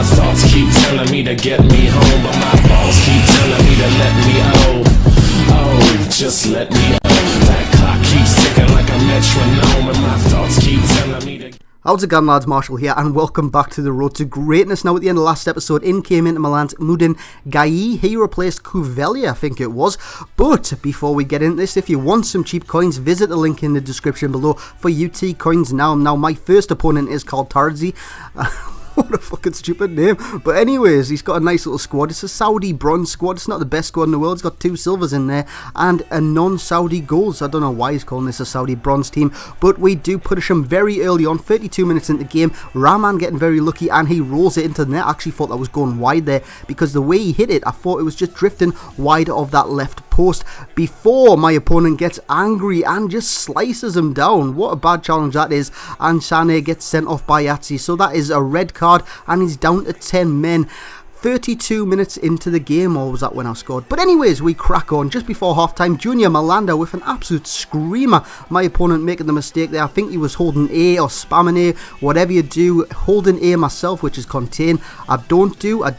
my thoughts keep telling me to get me home, but my balls keep telling me to let me oh, just let me That clock keeps ticking like a metronome, and my thoughts keep telling me to... How's it going, lads? Marshall here, and welcome back to the road to greatness. Now, at the end of last episode, in came into Milan's Mudin Gai. He replaced Cuvelli, I think it was. But before we get into this, if you want some cheap coins, visit the link in the description below for UT coins now. Now, my first opponent is called Tarzi. What a fucking stupid name. But anyways, he's got a nice little squad. It's a Saudi bronze squad. It's not the best squad in the world. It's got 2 silvers in there and a non-Saudi goals. I don't know why he's calling this a Saudi bronze team, but we do punish him very early on, 32 minutes into the game. Rahman getting very lucky, and he rolls it into the net. I actually thought that was going wide there, because the way he hit it, I thought it was just drifting wide of that left post before my opponent gets angry and just slices him down. What a bad challenge that is. And Sane gets sent off by Yatsi, so that is a red card, and he's down to 10 men. 32 minutes into the game, or was that when I scored? But anyways, we crack on. Just before half-time, Junior Malanda with an absolute screamer. My opponent making the mistake there. I think he was holding A or spamming A, whatever you do. Holding A myself, which is contain. I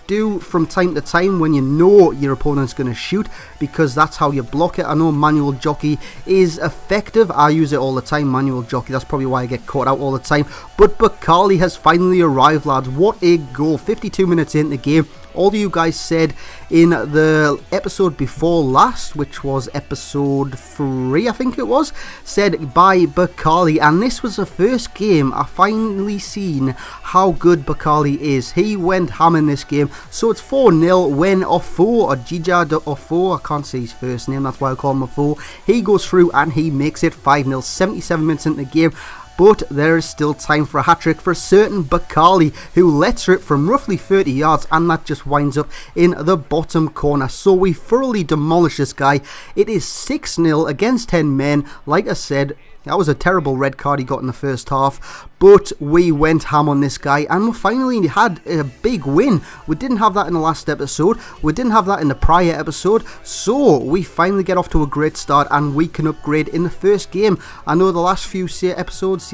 do from time to time when you know your opponent's going to shoot, because that's how you block it. I know manual jockey is effective. I use it all the time, manual jockey. That's probably why I get caught out all the time. But Bakali has finally arrived, lads. What a goal. 52 minutes in the game. All of you guys said in the episode before last, which was episode 3, I think it was, said bye Bakali, and this was the first game I finally seen how good Bakali is. He went ham in this game, so it's 4-0 when Ofo, or Jija Ofo, I can't say his first name, that's why I call him Ofo. He goes through and he makes it 5-0, 77 minutes into the game. But there is still time for a hat-trick for a certain Bakali, who lets her it from roughly 30 yards, and that just winds up in the bottom corner. So we thoroughly demolish this guy. It is 6-0 against 10 men. Like I said, that was a terrible red card he got in the first half, but we went ham on this guy, and we finally had a big win. We didn't have that in the last episode, we didn't have that in the prior episode, so we finally get off to a great start, and we can upgrade in the first game. I know the last few episodes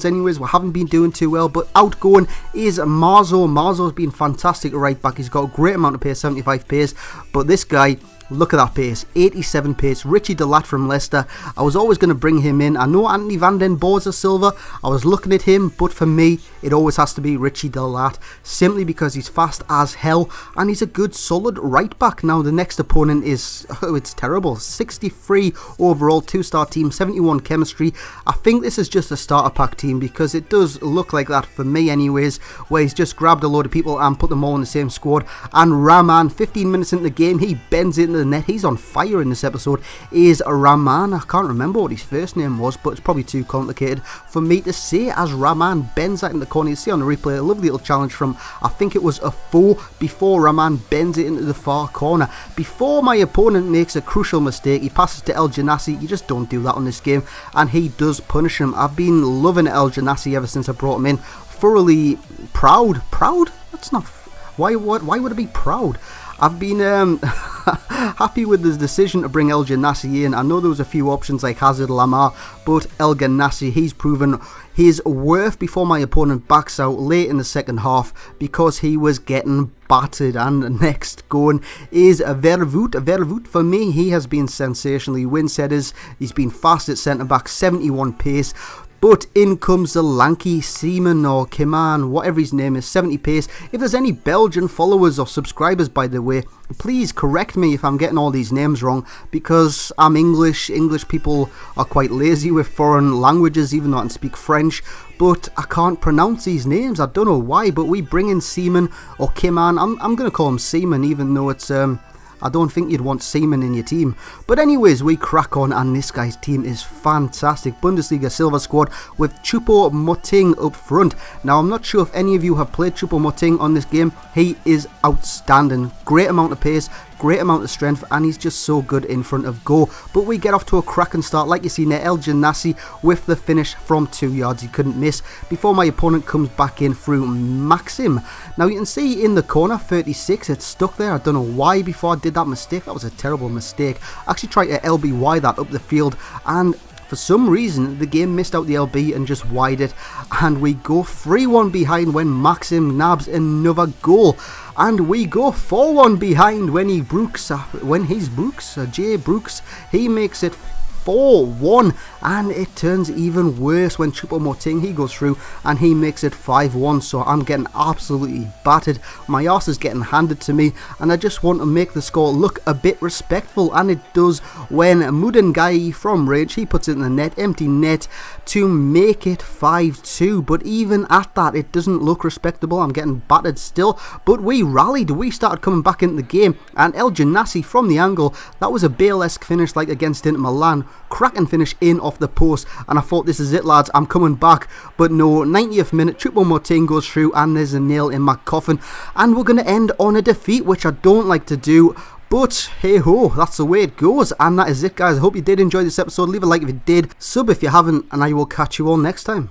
anyways, we haven't been doing too well, but outgoing is Marzo. Marzo's been fantastic at right back. He's got a great amount of pace, 75 pace, but this guy, look at that pace, 87 pace. Richie Delat from Leicester. I was always going to bring him in. I know Anthony Van Den Boer's a silver. I was looking at him, but for me, it always has to be Richie Delat, simply because he's fast as hell, and he's a good solid right back. Now, the next opponent is, it's terrible. 63 overall, 2-star team, 71 chemistry. I think this is just a starter pack team, because it does look like that for me anyways, where he's just grabbed a load of people and put them all in the same squad. And Rahman, 15 minutes into the game, he bends it into the net. He's on fire in this episode. Is Rahman. I can't remember what his first name was, but it's probably too complicated for me to say, as Rahman bends that in the corner. You see on the replay, a lovely little challenge from, I think it was a 4, before Rahman bends it into the far corner. Before my opponent makes a crucial mistake, he passes to El Janassi. You just don't do that on this game, and he does punish him. I've been loving El Janassi ever since I brought him in. Thoroughly proud. That's not... Why would I be proud? I've been happy with this decision to bring El Janassi in. I know there was a few options like Hazard, Lamar, but El Janassi, he's proven his worth before my opponent backs out late in the second half, because he was getting battered. And the next going is Vervoet. Vervoet, for me, he has been sensational. He wins headers, he's been fast at centre back, 71 pace. But in comes the lanky Seaman, or Kiman, whatever his name is, 70 pace. If there's any Belgian followers or subscribers, by the way, please correct me if I'm getting all these names wrong, because I'm English. English people are quite lazy with foreign languages, even though I can speak French. But I can't pronounce these names. I don't know why, but we bring in Seaman or Kiman. I'm going to call him Seaman, even though it's... I don't think you'd want Seaman in your team. But anyways, we crack on, and this guy's team is fantastic. Bundesliga silver squad with Choupo-Moting up front. Now, I'm not sure if any of you have played Choupo-Moting on this game. He is outstanding. Great amount of pace, great amount of strength, and he's just so good in front of goal. But we get off to a cracking start, like you see there, El Janassi with the finish from 2 yards. He couldn't miss before my opponent comes back in through Maxim. Now you can see in the corner, 36, it's stuck there. I don't know why before I did that mistake. That was a terrible mistake. I actually tried to LBY that up the field, and for some reason the game missed out the LB and just wide it, and we go 3-1 behind when Maxim nabs another goal. And we go 4-1 behind when Jay Brooks, he makes it 4-1, and it turns even worse when Choupo-Moting, he goes through and he makes it 5-1. So I'm getting absolutely battered, my arse is getting handed to me, and I just want to make the score look a bit respectful, and it does when Mudengai from range, he puts it in the net, empty net, to make it 5-2. But even at that, it doesn't look respectable, I'm getting battered still, but we rallied, we started coming back into the game, and El Janassi from the angle, that was a Bale-esque finish like against Inter Milan, cracking finish in off the post, and I thought, this is it lads, I'm coming back. But no, 90th minute, Choupo-Moting goes through and there's a nail in my coffin, and we're going to end on a defeat, which I don't like to do, but hey ho, that's the way it goes. And that is it guys, I hope you did enjoy this episode. Leave a like if you did, sub if you haven't, and I will catch you all next time.